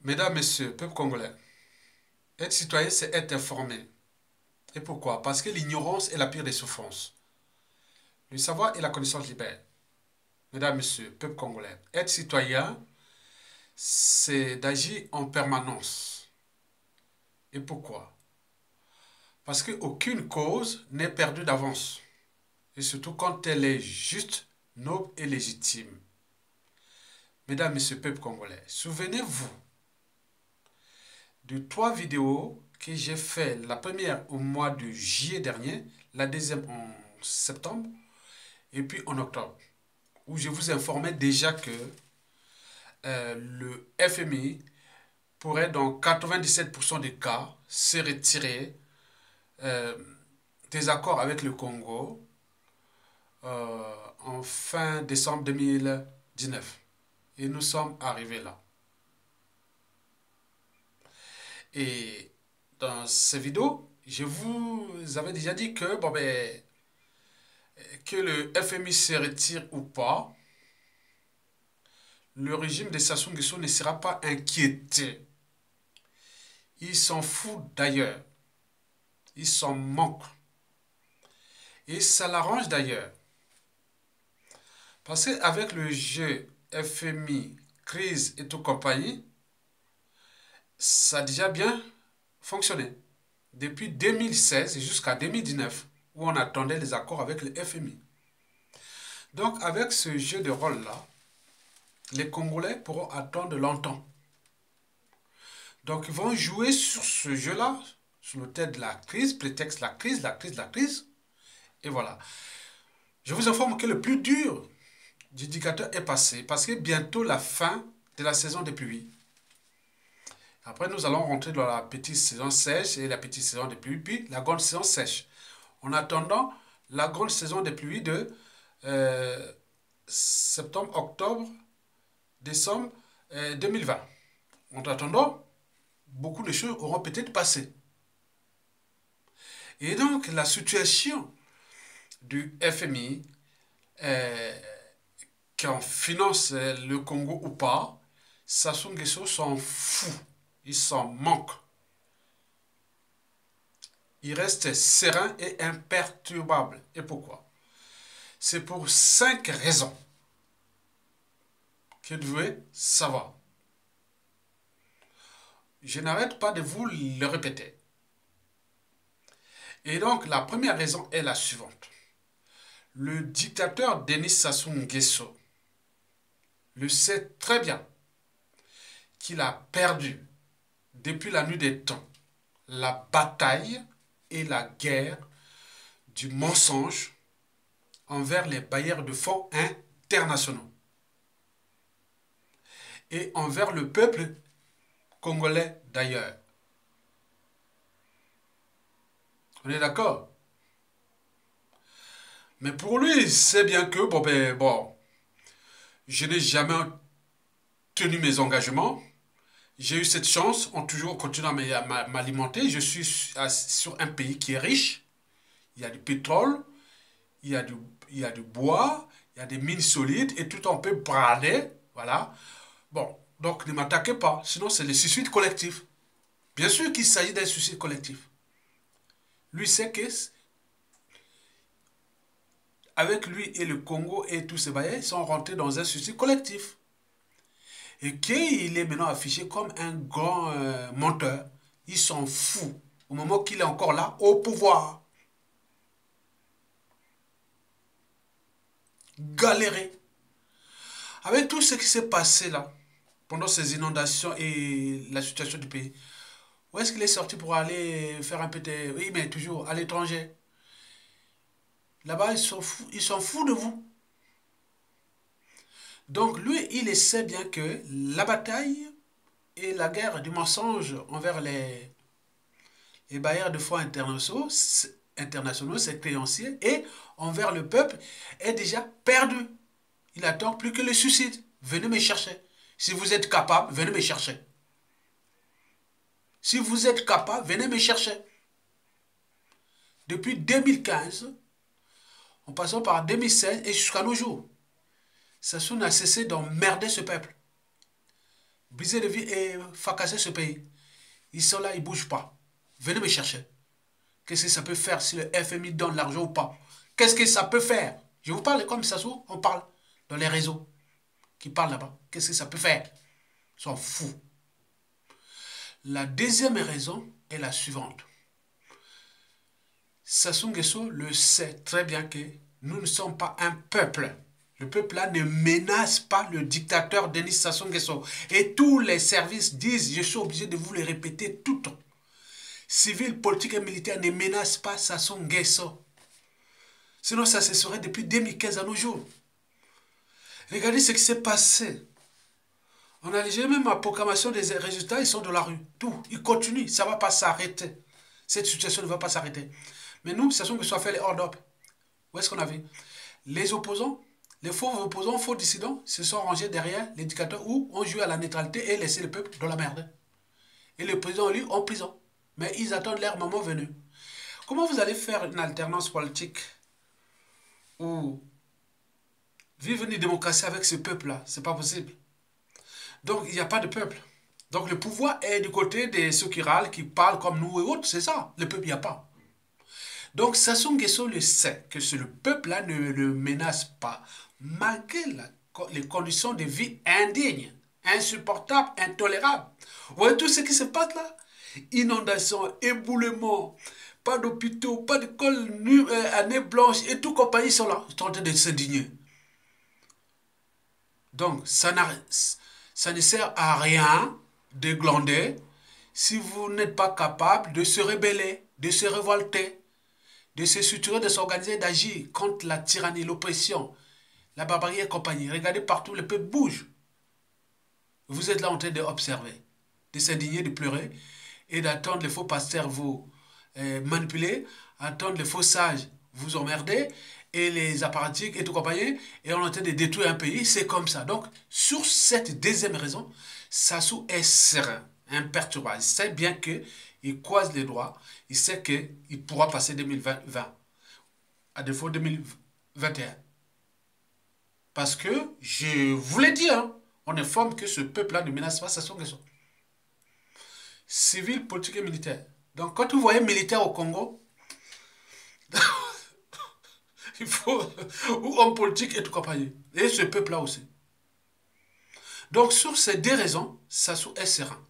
Mesdames, Messieurs, peuple congolais, être citoyen, c'est être informé. Et pourquoi? Parce que l'ignorance est la pire des souffrances. Le savoir et la connaissance libèrent. Mesdames, Messieurs, peuple congolais, être citoyen, c'est d'agir en permanence. Et pourquoi? Parce qu'aucune cause n'est perdue d'avance. Et surtout quand elle est juste, noble et légitime. Mesdames, Messieurs, peuple congolais, souvenez-vous de 3 vidéos que j'ai fait. La première au mois de juillet dernier, la deuxième en septembre et puis en octobre, où je vous informais déjà que le FMI pourrait dans 97% des cas se retirer euh, des accords avec le Congo en fin décembre 2019. Et nous sommes arrivés là. Et dans ces vidéos, je vous avais déjà dit que, bon, ben, que le FMI se retire ou pas, le régime de Sassou Nguesso ne sera pas inquiété. Il s'en fout d'ailleurs. Il s'en moque. Et ça l'arrange d'ailleurs. Parce qu'avec le jeu FMI, crise et tout compagnie, ça a déjà bien fonctionné. Depuis 2016 jusqu'à 2019, où on attendait les accords avec le FMI. Donc avec ce jeu de rôle-là, les Congolais pourront attendre longtemps. Donc ils vont jouer sur ce jeu-là, sur le thème de la crise, prétexte la crise, la crise, la crise. Et voilà. Je vous informe que le plus dur du dictateur est passé, parce que bientôt la fin de la saison des pluies. Après, nous allons rentrer dans la petite saison sèche et la petite saison des pluies, puis la grande saison sèche. En attendant la grande saison des pluies de septembre, octobre, décembre 2020. En attendant, beaucoup de choses auront peut-être passé. Et donc, la situation du FMI, qu'on finance le Congo ou pas, Sassou Nguesso s'en fout. Il s'en manque. Il reste serein et imperturbable. Et pourquoi? C'est pour 5 raisons que vous devez savoir. Je n'arrête pas de vous le répéter. Et donc, la première raison est la suivante. Le dictateur Denis Sassou Nguesso le sait très bien qu'il a perdu, depuis la nuit des temps, la bataille et la guerre du mensonge envers les bailleurs de fonds internationaux et envers le peuple congolais d'ailleurs. On est d'accord? Mais pour lui, c'est bien que, bon, je n'ai jamais tenu mes engagements. J'ai eu cette chance, on toujours continue à m'alimenter. Je suis sur un pays qui est riche. Il y a du pétrole, il y a du bois, il y a des mines solides et tout on peut brader. Voilà. Bon, donc ne m'attaquez pas, sinon c'est le suicide collectif. Bien sûr qu'il s'agit d'un suicide collectif. Lui sait que avec lui et le Congo et tous ces bailleurs, ils sont rentrés dans un suicide collectif. Et qu'il est maintenant affiché comme un grand menteur. Il s'en fout au moment qu'il est encore là, au pouvoir. Galérer. Avec tout ce qui s'est passé là, pendant ces inondations et la situation du pays, où est-ce qu'il est sorti pour aller faire un peu de... Oui, mais toujours à l'étranger. Là-bas, ils s'en foutent de vous. Donc lui, il sait bien que la bataille et la guerre du mensonge envers les bailleurs de fonds internationaux, ses créanciers, et envers le peuple, est déjà perdu. Il attend plus que le suicide. Venez me chercher. Si vous êtes capable, venez me chercher. Si vous êtes capable, venez me chercher. Depuis 2015, en passant par 2016 et jusqu'à nos jours, Sassou n'a cessé d'emmerder ce peuple. briser les vies et fracasser ce pays. Ils sont là, ils ne bougent pas. Venez me chercher. Qu'est-ce que ça peut faire si le FMI donne l'argent ou pas? Qu'est-ce que ça peut faire? Je vous parle comme ça, on parle dans les réseaux qui parlent là-bas. Qu'est-ce que ça peut faire? Ils sont fous. La deuxième raison est la suivante. Sassou Nguesso le sait très bien que nous ne sommes pas un peuple. Le peuple-là ne menace pas le dictateur Denis Sassou Nguesso. Et tous les services disent, je suis obligé de vous le répéter tout le temps. Civils, politiques et militaires ne menacent pas Sassou Nguesso. Sinon, ça se serait depuis 2015 à nos jours. Regardez ce qui s'est passé. On a déjà même la proclamation des résultats, ils sont de la rue. Tout, ils continuent, ça ne va pas s'arrêter. Cette situation ne va pas s'arrêter. Mais nous, Sassou Nguesso a fait les hold-up. Où est-ce qu'on a vu? Les opposants, les faux opposants, faux dissidents, se sont rangés derrière les dictateurs où on jouait à la neutralité et laissé le peuple dans la merde. Et le président, lui, en prison. Mais ils attendent leur moment venu. Comment vous allez faire une alternance politique ou vivre une démocratie avec ce peuple-là? C'est pas possible. Donc, il n'y a pas de peuple. Donc, le pouvoir est du côté de ceux qui râlent, qui parlent comme nous et autres. C'est ça. Le peuple, il n'y a pas. Donc, Sassou Nguesso le sait que le peuple-là ne le menace pas, malgré les conditions de vie indignes, insupportables, intolérables. Vous voyez tout ce qui se passe là? Inondations, éboulements, pas d'hôpitaux, pas d'école, année blanche et tout compagnie sont là. Ils sont en train de s'indigner. Donc, ça ne sert à rien de glander si vous n'êtes pas capable de se rebeller, de se révolter, de se structurer, de s'organiser, d'agir contre la tyrannie, l'oppression, la barbarie et compagnie. Regardez partout, le peuple bouge. Vous êtes là en train d'observer, de s'indigner, de pleurer et d'attendre les faux pasteurs vous manipuler, attendre les faux sages vous emmerder et les apparatchiks et tout compagnie, et on est en train de détruire un pays, c'est comme ça. Donc, sur cette deuxième raison, Sassou est serein, imperturbable. Il sait bien qu'il croise les doigts, il sait qu'il pourra passer 2020, à défaut 2021. Parce que, je vous l'ai dit, hein, on informe que ce peuple-là ne menace pas Sassou Nguesso. Civil, politique et militaire. Donc, quand vous voyez militaire au Congo, il faut, ou homme politique et tout compagnie. Et ce peuple-là aussi. Donc, sur ces deux raisons, Sassou est serein.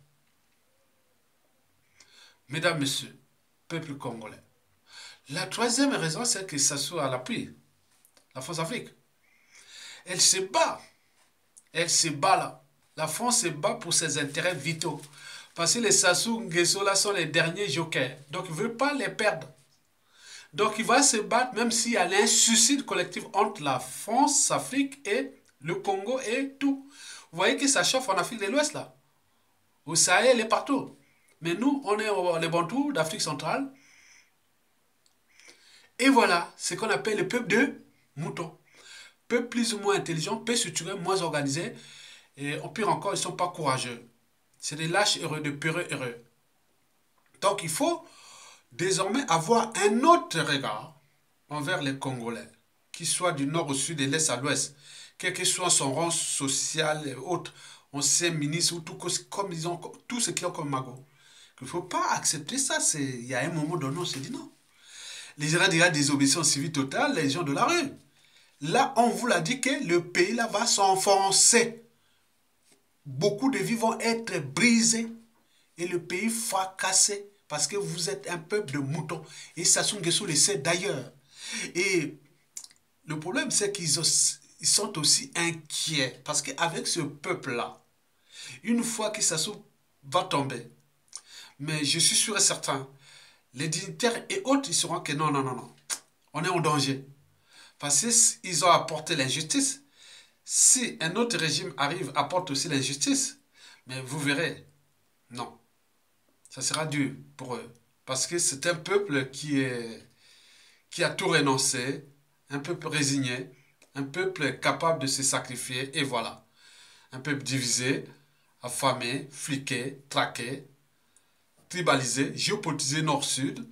Mesdames, Messieurs, peuple congolais. La troisième raison, c'est que Sassou a l'appui. La France-Afrique. Elle se bat. Elle se bat là. La France se bat pour ses intérêts vitaux. Parce que les Sassou Nguesso là sont les derniers jokers. Donc, il ne veut pas les perdre. Donc, il va se battre même s'il y a l'insuicide collectif entre la France, l'Afrique et le Congo et tout. Vous voyez que ça chauffe en Afrique de l'Ouest là. Au Sahel et partout. Mais nous, on est les Bantous d'Afrique centrale. Et voilà, ce qu'on appelle le peuple de moutons. Peuple plus ou moins intelligent, peu structuré, moins organisé. Et au pire encore, ils ne sont pas courageux. C'est des lâches heureux, de peureux heureux. Donc, il faut désormais avoir un autre regard envers les Congolais, qu'ils soient du nord au sud, de l'est à l'ouest, quel que soit son rang social et autres, anciens ministres ou tout, comme ils ont, tout ce qu'ils ont comme magot. Il ne faut pas accepter ça. Il y a un moment donné, on se dit non. Les gens diront désobéissance civile totale, les gens de la rue. Là, on vous l'a dit que le pays là va s'enfoncer. Beaucoup de vies vont être brisées et le pays fracassé parce que vous êtes un peuple de moutons. Et Sassou Nguesso le sait d'ailleurs. Et le problème, c'est qu'ils sont aussi inquiets parce qu'avec ce peuple-là, une fois que Sassou va tomber, mais je suis sûr et certain, les dignitaires et autres, ils seront que non, non, non, non, on est en danger. Parce qu'ils ont apporté l'injustice. Si un autre régime arrive, apporte aussi l'injustice, mais vous verrez, non. Ça sera dur pour eux. Parce que c'est un peuple qui a tout renoncé, un peuple résigné, un peuple capable de se sacrifier, et voilà. Un peuple divisé, affamé, fliqué, traqué, tribalisé, géopolitisé nord-sud,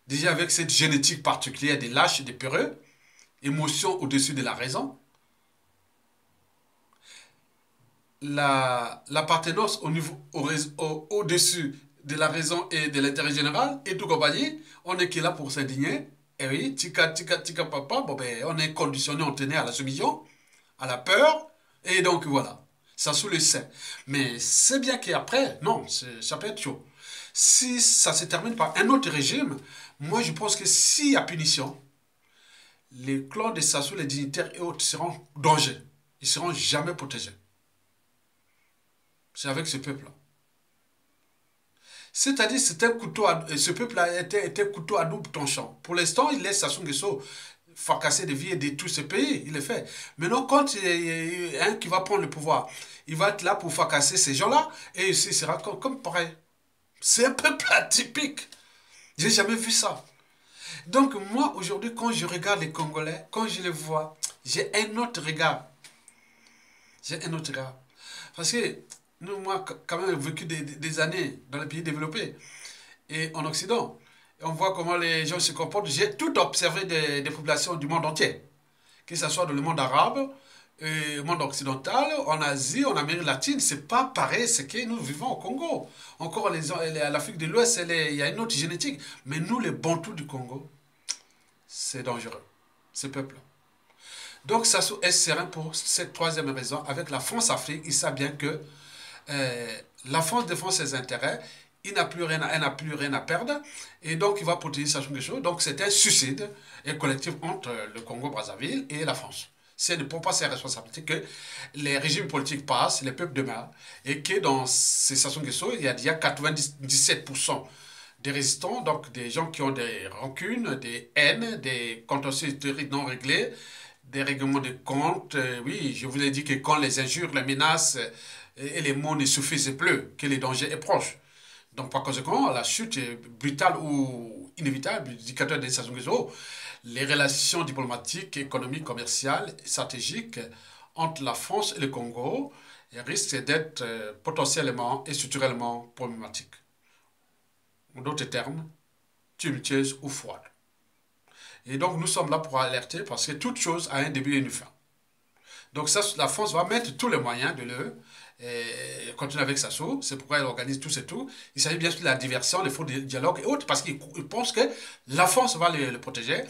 déjà avec cette génétique particulière des lâches, des peureux, émotion au-dessus de la raison. l'appartenance au-dessus de la raison et de l'intérêt général et tout compagnie, on est qui là pour s'indigner. Et oui, tika papa, bon ben, on est conditionné, on tenait à la soumission, à la peur, et donc voilà, ça sous le sein. Mais c'est bien qu'après, non, ça peut être chaud. Si ça se termine par un autre régime, moi je pense que s'il y a punition, les clans de Sassou, les dignitaires et autres seront en danger. Ils ne seront jamais protégés. C'est avec ce peuple-là. C'est-à-dire, ce peuple-là était couteau à double tranchant. Pour l'instant, il laisse Sassou Nguesso fracasser des vies et détruire ce pays. Il le fait. Maintenant, quand il y a un qui va prendre le pouvoir, il va être là pour fracasser ces gens-là et ici, il sera comme pareil. C'est un peuple atypique. J'ai jamais vu ça. Donc, moi, aujourd'hui, quand je regarde les Congolais, quand je les vois, j'ai un autre regard. J'ai un autre regard. Parce que nous, moi, quand même, j'ai vécu des années dans les pays développés et en Occident. Et on voit comment les gens se comportent. J'ai tout observé des populations du monde entier, que ce soit dans le monde arabe, le monde occidental, en Asie, en Amérique latine. C'est pas pareil ce que nous vivons au Congo. Encore l'Afrique de l'Ouest, il y a une autre génétique. Mais nous, les Bantous du Congo, c'est dangereux, ce peuple. Donc, Sassou est serein pour cette troisième raison. Avec la France-Afrique, il sait bien que la France défend ses intérêts, il n'a plus rien à perdre, et donc il va protéger Sassou Nguesso. Donc c'est un suicide et collectif entre le Congo-Brazzaville et la France. C'est ne prend pas ses responsabilités que les régimes politiques passent, les peuples demeurent, et que dans ces Sassou Nguesso, il y a déjà 97% des résistants, donc des gens qui ont des rancunes, des haines, des contentieux historiques non réglés, des règlements de compte. Oui, je vous ai dit que quand les injures, les menaces et les mots ne suffisent plus, que le danger est proche. Donc, par conséquent, la chute brutale ou inévitable du dictateur de Sassou Nguesso, les relations diplomatiques, économiques, commerciales, stratégiques entre la France et le Congo risquent d'être potentiellement et structurellement problématiques. En d'autres termes, tumultueuses ou froides. Et donc, nous sommes là pour alerter parce que toute chose a un début et une fin. Donc, ça, la France va mettre tous les moyens de le continuer avec Sassou. C'est pourquoi elle organise tout et tout. Il s'agit bien sûr de la diversion, des faux dialogues et autres, parce qu'ils pensent que la France va le protéger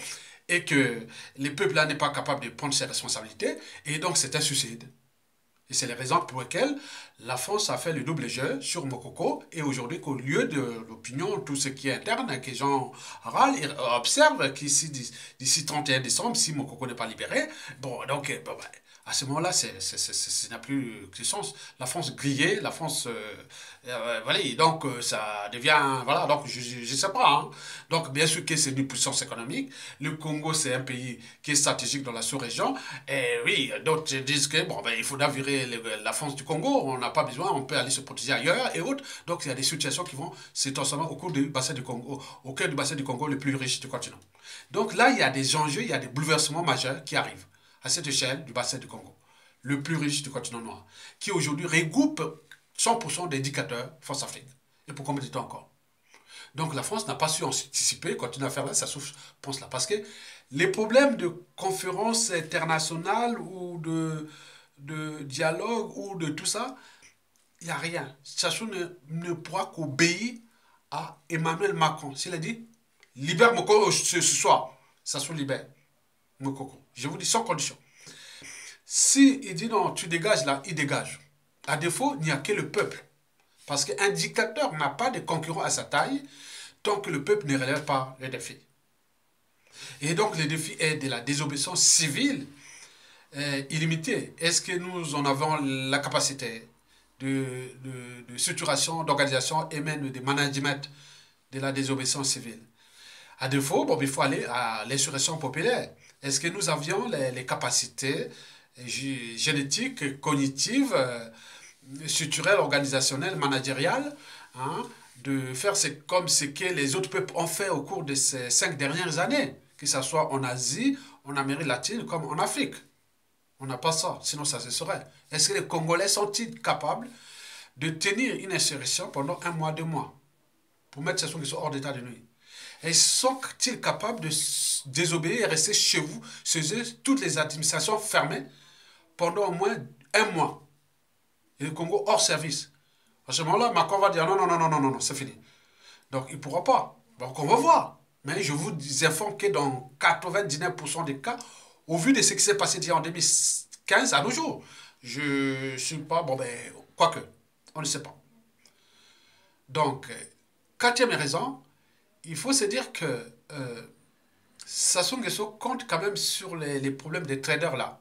et que le peuple là n'est pas capable de prendre ses responsabilités. Et donc, c'est un suicide. Et c'est les raisons pour lesquelles la France a fait le double jeu sur Mokoko et aujourd'hui qu'au lieu de l'opinion, tout ce qui est interne, que les gens râlent et observent qu'ici, d'ici 31 décembre, si Mokoko n'est pas libéré, bon, donc, bon, ben, à ce moment-là, ça n'a plus de sens. La France grillée, la France, voilà, donc ça devient, voilà, donc je ne sais pas. Hein. Donc bien sûr que c'est une puissance économique. Le Congo, c'est un pays qui est stratégique dans la sous-région. Et oui, d'autres disent que bon, ben, il faudra virer la France du Congo. On n'a pas besoin, on peut aller se protéger ailleurs et autres. Donc il y a des situations qui vont se transformer au cours du bassin du Congo, au cœur du bassin du Congo le plus riche du continent. Donc là, il y a des enjeux, il y a des bouleversements majeurs qui arrivent à cette échelle du bassin du Congo, le plus riche du continent noir, qui aujourd'hui regroupe 100% des indicateurs France-Afrique. Et pour combien de temps encore? Donc la France n'a pas su anticiper, continuer à faire là, ça souffre, pense là. Parce que les problèmes de conférences internationales ou de dialogue ou de tout ça, il n'y a rien. Sassou ne pourra qu'obéir à Emmanuel Macron. S'il a dit, libère Mokoko ce soir, Sassou libère Mokoko. Je vous dis sans condition. Si il dit non, tu dégages là, il dégage. À défaut, il n'y a que le peuple. Parce qu'un dictateur n'a pas de concurrent à sa taille tant que le peuple ne relève pas le défi. Et donc le défi est de la désobéissance civile illimitée. Est-ce que nous en avons la capacité de structuration, d'organisation et même de management de la désobéissance civile? À défaut, bon, il faut aller à l'insurrection populaire. Est-ce que nous avions les capacités génétiques, cognitives, structurelles, organisationnelles, managériales, hein, de faire comme ce que les autres peuples ont fait au cours de ces 5 dernières années, que ce soit en Asie, en Amérique latine, comme en Afrique? On n'a pas ça, sinon ça se saurait. Est-ce que les Congolais sont-ils capables de tenir une insurrection pendant 1 mois, 2 mois, pour mettre ces gens qui sont hors d'état de nuit? Et sont-ils capables de désobéir et rester chez vous, chez eux, toutes les administrations fermées pendant au moins 1 mois? Et le Congo hors service. À ce moment-là, Macron va dire non, non, non, non, non, non, non, c'est fini. Donc, il ne pourra pas. Donc, on va voir. Mais je vous informe que dans 99% des cas, au vu de ce qui s'est passé d'hier en 2015 à nos jours, je ne suis pas, bon ben, quoique, on ne sait pas. Donc, quatrième raison, il faut se dire que Sassou Nguesso compte quand même sur les problèmes des traders là.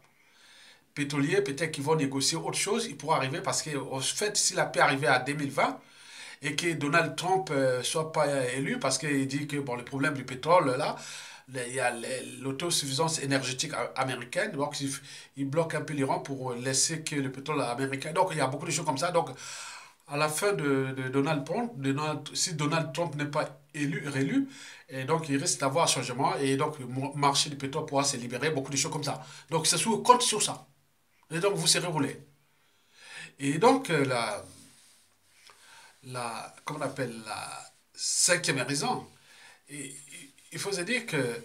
Pétroliers, peut-être qu'ils vont négocier autre chose, il pourra arriver parce que, au fait, s'il a pu arriver à 2020 et que Donald Trump ne soit pas élu parce qu'il dit que bon, le problème du pétrole là, il y a l'autosuffisance énergétique américaine, donc il bloque un peu l'Iran pour laisser que le pétrole américain. Donc il y a beaucoup de choses comme ça. Donc à la fin de Donald Trump, si Donald Trump n'est pas élu, réélu, et donc il risque d'avoir un changement et donc le marché du pétrole pourra se libérer, beaucoup de choses comme ça. Donc c'est sous compte sur ça. Et donc vous serez roulé. Et donc comment on appelle, la cinquième raison, et, il faut se dire que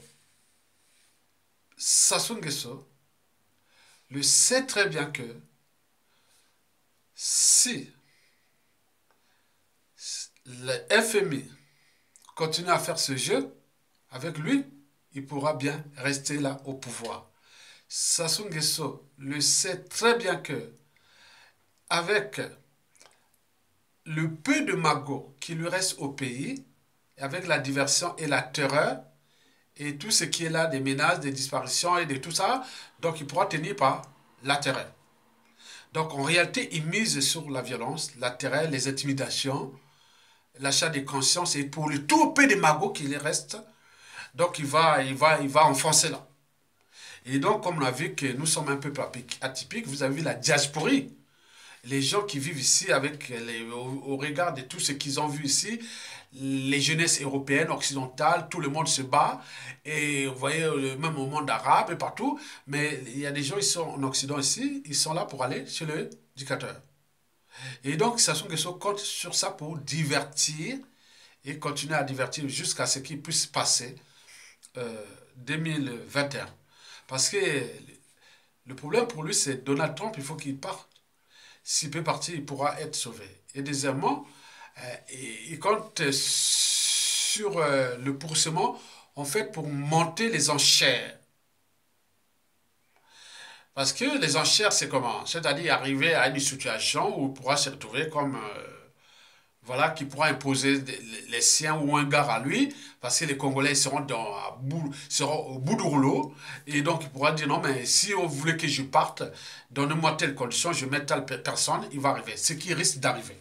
Sassou Nguesso le sait très bien que si le FMI continue à faire ce jeu avec lui, il pourra bien rester là au pouvoir. Sassou Nguesso le sait très bien que avec le peu de magots qui lui reste au pays, avec la diversion et la terreur, et tout ce qui est là, des menaces, des disparitions et de tout ça, donc il pourra tenir par la terreur. Donc en réalité, il mise sur la violence, la terreur, les intimidations, l'achat des consciences, et pour le tout peu de magots qui lui reste, donc il va enfoncer là. Et donc, comme on a vu que nous sommes un peu atypiques, vous avez vu la diasporie. Les gens qui vivent ici avec au regard de tout ce qu'ils ont vu ici, les jeunesses européennes, occidentales, tout le monde se bat. Et vous voyez, même au monde arabe et partout. Mais il y a des gens, ils sont en Occident ici, ils sont là pour aller chez le dictateur. Et donc, Sassou Nguesso compte sur ça pour divertir et continuer à divertir jusqu'à ce qu'il puisse passer 2021. Parce que le problème pour lui, c'est Donald Trump, il faut qu'il parte. S'il peut partir, il pourra être sauvé. Et deuxièmement, il compte sur le pourrissement, en fait, pour monter les enchères. Parce que les enchères, c'est comment? C'est-à-dire arriver à une situation où il pourra se retrouver comme voilà, qui pourra imposer les siens ou un gars à lui, parce que les Congolais seront, seront au bout du rouleau, et donc il pourra dire non, mais si vous voulez que je parte, donnez-moi telle condition, je mets telle personne, il va arriver, ce qui risque d'arriver.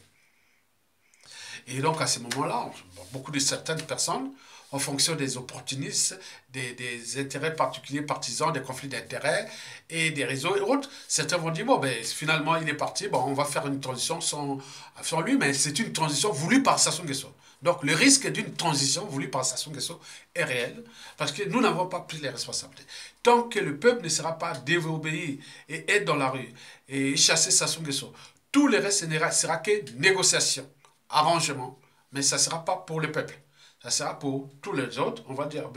Et donc à ce moment-là, beaucoup de certaines personnes, en fonction des opportunistes, des intérêts particuliers, partisans, des conflits d'intérêts et des réseaux et autres, certains vont dire, bon, ben, finalement, il est parti, bon, on va faire une transition sans lui, mais c'est une transition voulue par Sassou Nguesso. Donc le risque d'une transition voulue par Sassou Nguesso est réel, parce que nous n'avons pas pris les responsabilités. Tant que le peuple ne sera pas désobéi et être dans la rue et chasser Sassou Nguesso, tout le reste sera que négociation, arrangement, mais ça ne sera pas pour le peuple. Ça sera pour tous les autres. On va dire,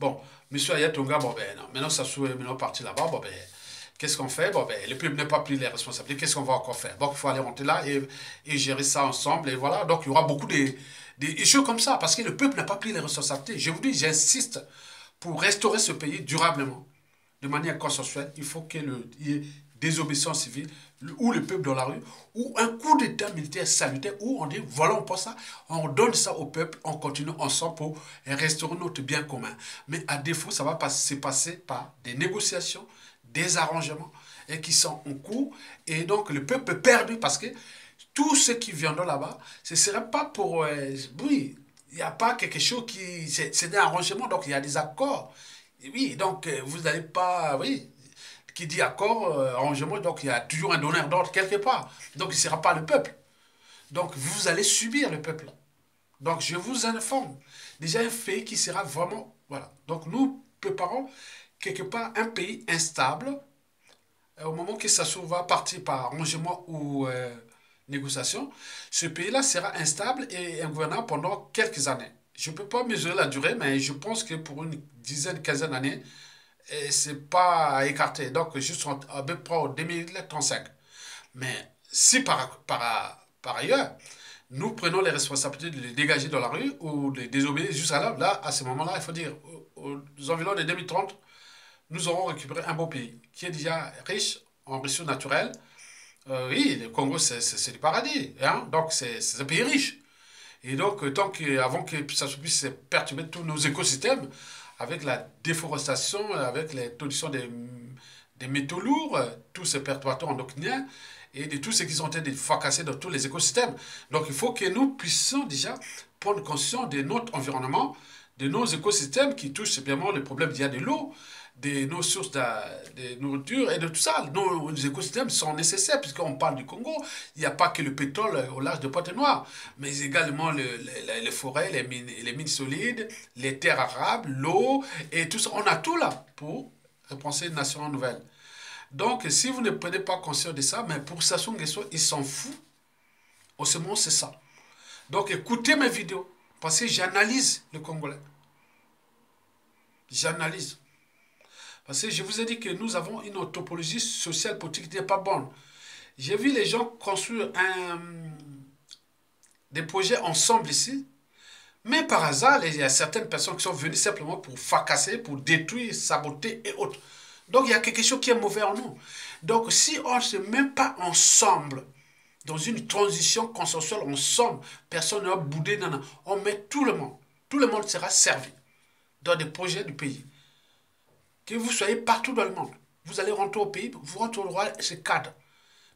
bon, monsieur Ayatonga, bon, ben, non, maintenant Sassou est maintenant parti là-bas, bon, ben, qu'est-ce qu'on fait? Bon, ben, le peuple n'a pas pris les responsabilités, qu'est-ce qu'on va encore faire? Donc, il faut aller monter là et gérer ça ensemble, et voilà. Donc, il y aura beaucoup de choses comme ça, parce que le peuple n'a pas pris les responsabilités. Je vous dis, j'insiste, pour restaurer ce pays durablement, de manière consensuelle, il faut qu'il y ait désobéissance civile, ou le peuple dans la rue, ou un coup d'état militaire salutaire, où on dit, voilà, on passe ça, on donne ça au peuple, on continue ensemble pour restaurer notre bien commun. Mais à défaut, ça va se passer par des négociations, des arrangements, et qui sont en cours, et donc le peuple est perdu, parce que tous ceux qui viendront là-bas, ce ne serait pas pour... oui, il n'y a pas quelque chose qui... C'est des arrangements, donc il y a des accords. Et oui, donc vous n'allez pas... Oui, qui dit accord, arrangement, donc il y a toujours un donneur d'ordre quelque part. Donc il ne sera pas le peuple. Donc vous allez subir le peuple. Donc je vous informe. Déjà un pays qui sera vraiment... Voilà. Donc nous préparons quelque part un pays instable. Au moment que ça va partir par arrangement ou négociation, ce pays-là sera instable et ingouvernable pendant quelques années. Je ne peux pas mesurer la durée, mais je pense que pour une dizaine, quinzaine d'années, c'est pas à écarter. Donc, juste à peu près en 2035. Mais si par ailleurs, nous prenons les responsabilités de les dégager dans la rue ou de les désobéir jusqu'à là, là, à ce moment-là, il faut dire, aux environs de 2030, nous aurons récupéré un beau pays qui est déjà riche en ressources naturelles. Oui, le Congo, c'est du paradis. Hein? Donc, c'est un pays riche. Et donc, avant que ça puisse perturber tous nos écosystèmes, avec la déforestation, avec l'introduction des métaux lourds, tous ces perturbateurs endocriniens, et de tout ce qui sont en train de fracasser dans tous les écosystèmes. Donc, il faut que nous puissions déjà prendre conscience de notre environnement, de nos écosystèmes qui touchent bien le problème d'il y a de l'eau, de nos sources de nourriture et de tout ça. Nos écosystèmes sont nécessaires, puisqu'on parle du Congo. Il n'y a pas que le pétrole au large de Pointe-Noire, mais également les forêts, les mines solides, les terres arables, l'eau, et tout ça. On a tout là pour penser une nation nouvelle. Donc, si vous ne prenez pas conscience de ça, mais pour Sassou Nguesso, il s'en fout. Au ce moment, c'est ça. Donc, écoutez mes vidéos, parce que j'analyse le Congolais. J'analyse. Parce que je vous ai dit que nous avons une topologie sociale politique qui n'est pas bonne. J'ai vu les gens construire des projets ensemble ici, mais par hasard, il y a certaines personnes qui sont venues simplement pour fracasser, pour détruire, saboter et autres. Donc il y a quelque chose qui est mauvais en nous. Donc si on ne se met pas ensemble, dans une transition consensuelle ensemble, personne ne va bouder, non, non. On met tout le monde. Tout le monde sera servi dans des projets du pays. Que vous soyez partout dans le monde, vous allez rentrer au pays, vous rentrerez ce cadre.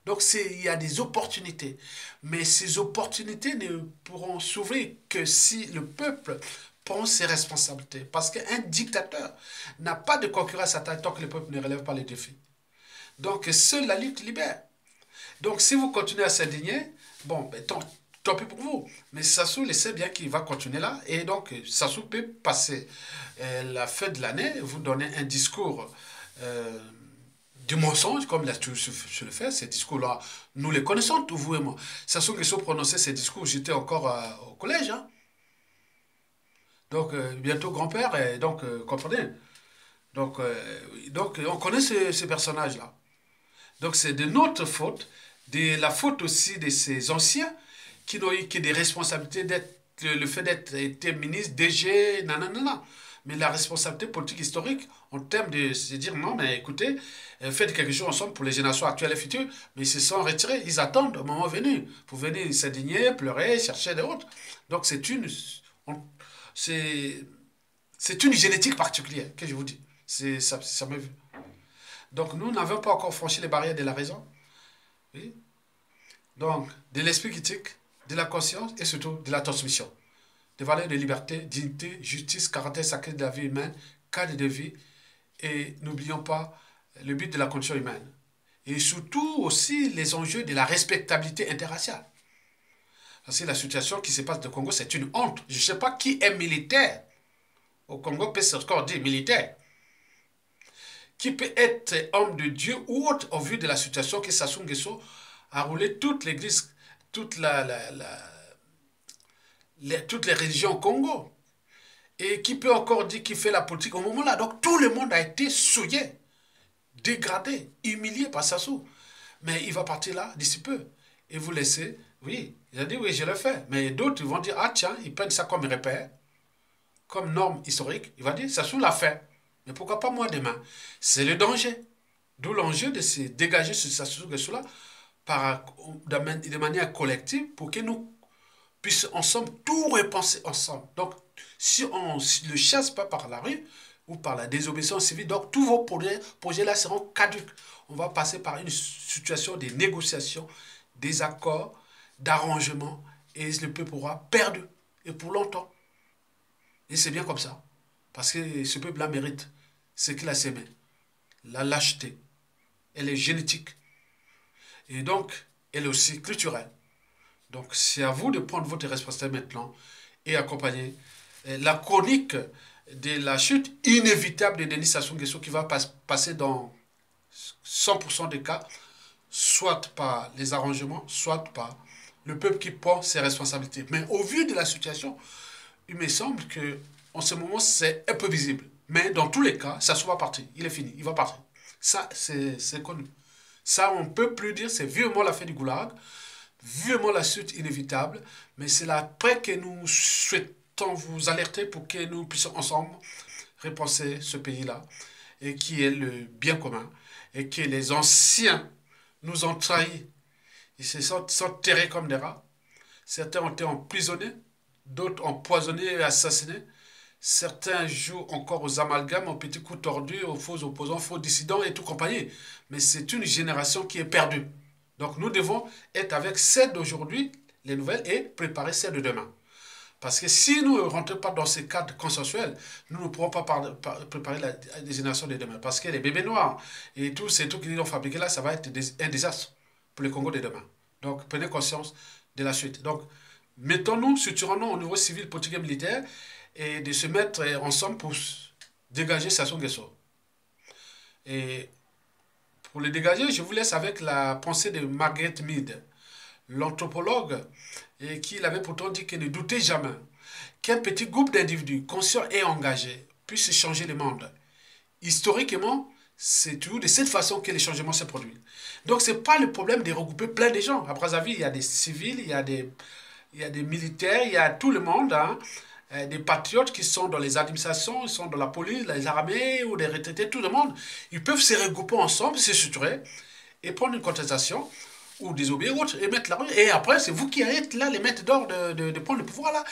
Donc il y a des opportunités. Mais ces opportunités ne pourront s'ouvrir que si le peuple prend ses responsabilités. Parce qu'un dictateur n'a pas de concurrence à taille tant que le peuple ne relève pas les défis. Donc seule la lutte libère. Donc si vous continuez à s'indigner, bon, ben, tant pis pour vous. Mais Sassou, il sait bien qu'il va continuer là. Et donc, Sassou peut passer la fin de l'année, vous donner un discours du mensonge, comme il a toujours le fait. Ces discours-là, nous les connaissons, tous vous et moi. Sassou Nguesso prononçait ces discours, j'étais encore au collège. Hein. Donc, bientôt grand-père, et donc, comprenez. Donc, on connaît ces personnages-là. Donc, c'est de notre faute, de la faute aussi de ces anciens qui n'ont eu que des responsabilités d'être le fait d'être été ministre, DG, nanana. Mais la responsabilité politique historique, en termes de se dire non, mais écoutez, faites quelque chose ensemble pour les générations actuelles et futures, mais ils se sont retirés, ils attendent au moment venu pour venir s'indigner, pleurer, chercher des autres. Donc c'est une génétique particulière que je vous dis. Ça me vu. Donc nous n'avons pas encore franchi les barrières de la raison. Oui. Donc, de l'esprit critique, de la conscience et surtout de la transmission. Des valeurs de liberté, dignité, justice, caractère sacré de la vie humaine, cadre de vie. Et n'oublions pas le but de la condition humaine. Et surtout aussi les enjeux de la respectabilité interraciale. Parce que la situation qui se passe au Congo, c'est une honte. Je ne sais pas qui est militaire. Au Congo, peut encore dire militaire. Qui peut être homme de Dieu ou autre au vu de la situation que Sassou Nguesso a roulé toute l'église, toutes les religions au Congo. Et qui peut encore dire qu'il fait la politique au moment là. Donc tout le monde a été souillé, dégradé, humilié par Sassou. Mais il va partir là d'ici peu. Et vous laissez, oui, il a dit oui, je le fais. Mais d'autres vont dire, ah tiens, ils prennent ça comme repère, comme norme historique. Il va dire, Sassou l'a fait. Mais pourquoi pas moi demain? C'est le danger. D'où l'enjeu de se dégager sur Sassou Nguesso-là de manière collective pour que nous puissions ensemble tout repenser ensemble. Donc, si on ne le chasse pas par la rue ou par la désobéissance civile, donc tous vos projets-là seront caducs. On va passer par une situation de négociation, des accords, d'arrangement, et le peuple aura perdu, et pour longtemps. Et c'est bien comme ça. Parce que ce peuple-là mérite ce qu'il a semé. La lâcheté. Elle est génétique. Et donc, elle est aussi culturelle. Donc, c'est à vous de prendre votre responsabilité maintenant et accompagner la chronique de la chute inévitable de Denis Sassou Nguesso qui va passer dans 100% des cas, soit par les arrangements, soit par le peuple qui prend ses responsabilités. Mais au vu de la situation, il me semble que en ce moment, c'est un peu visible. Mais dans tous les cas, Sassou va partir. Il est fini, il va partir. Ça, c'est connu. Ça, on ne peut plus dire, c'est vivement la fin du goulag, vivement la suite inévitable, mais c'est l'après que nous souhaitons vous alerter pour que nous puissions ensemble repenser ce pays-là, et qui est le bien commun, et que les anciens nous ont trahis. Ils se sont terrés comme des rats. Certains ont été emprisonnés, d'autres empoisonnés et assassinés. Certains jouent encore aux amalgames, aux petits coups tordus, aux faux opposants, faux dissidents et tout compagnie. Mais c'est une génération qui est perdue. Donc nous devons être avec celles d'aujourd'hui, les nouvelles, et préparer celles de demain. Parce que si nous ne rentrons pas dans ces cadres consensuels, nous ne pourrons pas préparer la génération de demain. Parce que les bébés noirs et tous ces trucs qu'ils ont fabriqués là, ça va être un désastre pour le Congo de demain. Donc prenez conscience de la suite. Donc mettons-nous, structurons-nous au niveau civil, politique et militaire, et de se mettre ensemble pour dégager Sassou Nguesso. Et pour le dégager, je vous laisse avec la pensée de Margaret Mead, l'anthropologue, et qui avait pourtant dit qu'elle ne doutait jamais qu'un petit groupe d'individus conscients et engagés puisse changer le monde. Historiquement, c'est toujours de cette façon que les changements se produisent. Donc, ce n'est pas le problème de regrouper plein de gens. À Brazzaville, il y a des civils, il y a des militaires, il y a tout le monde, hein, des patriotes qui sont dans les administrations, ils sont dans la police, les armées ou des retraités, tout le monde. Ils peuvent se regrouper ensemble, se structurer et prendre une contestation ou désobéir ou autre, et mettre la rue. Et après, c'est vous qui êtes là, les maîtres d'or de prendre le pouvoir là.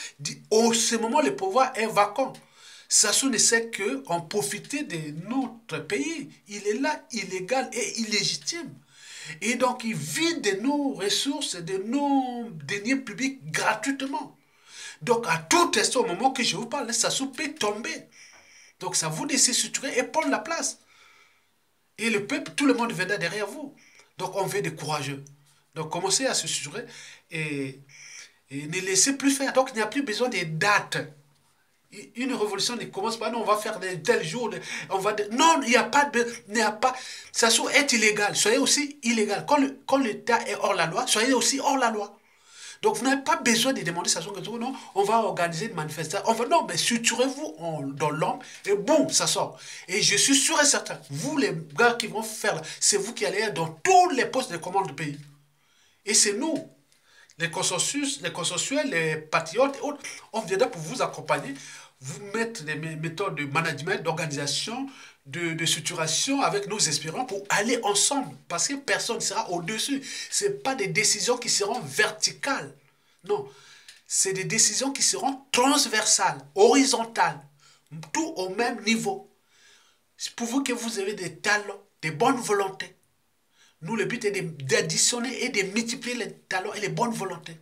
Au ce moment, le pouvoir est vacant. Sassou ne sait qu'en profiter de notre pays. Il est là, illégal et illégitime. Et donc, il vide de nos ressources, de nos deniers publics gratuitement. Donc, à tout instant, au moment que je vous parle, Sassou peut tomber. Donc, ça vous de se structurer et prendre la place. Et le peuple, tout le monde viendra derrière vous. Donc, on veut des courageux. Donc, commencez à se structurer et ne laissez plus faire. Donc, il n'y a plus besoin des dates. Une révolution ne commence pas, non, on va faire tel jour, non, il n'y a pas de, ça est illégal, soyez aussi illégal. Quand l'État est hors la loi, soyez aussi hors la loi. Donc vous n'avez pas besoin de demander ça, non, on va organiser une manifestation, non, mais structurez-vous dans l'ombre et boum, ça sort. Et je suis sûr et certain, vous les gars qui vont faire, c'est vous qui allez être dans tous les postes de commande du pays. Et c'est nous. Les consensuels, les patriotes et autres, on viendra pour vous accompagner, vous mettre des méthodes de management, d'organisation, de structuration avec nos aspirants pour aller ensemble. Parce que personne ne sera au-dessus. Ce n'est pas des décisions qui seront verticales. Non, c'est des décisions qui seront transversales, horizontales, tout au même niveau. C'est pour vous que vous avez des talents, des bonnes volontés. Nous, le but est d'additionner et de multiplier les talents et les bonnes volontés.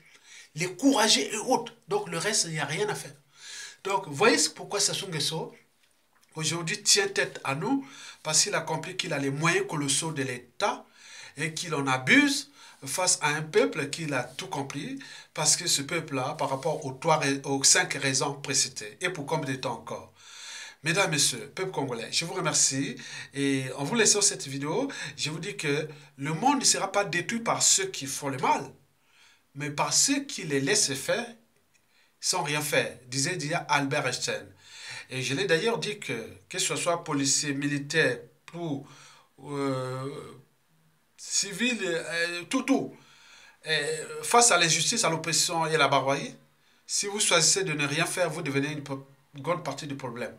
Les courageux et autres. Donc, le reste, il n'y a rien à faire. Donc, voyez pourquoi Sassou Nguesso, aujourd'hui, tient tête à nous, parce qu'il a compris qu'il a les moyens colossaux de l'État et qu'il en abuse face à un peuple qu'il a tout compris, parce que ce peuple-là, par rapport aux 5 raisons précitées, et pour combien de temps encore? Mesdames, Messieurs, peuple congolais, je vous remercie et en vous laissant cette vidéo, je vous dis que le monde ne sera pas détruit par ceux qui font le mal, mais par ceux qui les laissent faire sans rien faire, disait Albert Einstein. Et je l'ai d'ailleurs dit que ce soit policier, militaire, ou civil, tout, face à l'injustice, à l'oppression et à la barbarie, si vous choisissez de ne rien faire, vous devenez une grande partie du problème.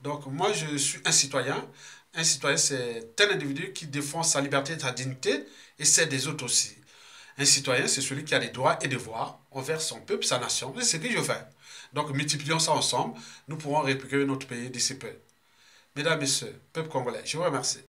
Donc moi je suis un citoyen. Un citoyen c'est un individu qui défend sa liberté et sa dignité et celle des autres aussi. Un citoyen c'est celui qui a des droits et devoirs envers son peuple, sa nation. C'est ce que je fais. Donc multiplions ça ensemble, nous pourrons récupérer notre pays d'ici peu. Mesdames, Messieurs, peuple congolais, je vous remercie.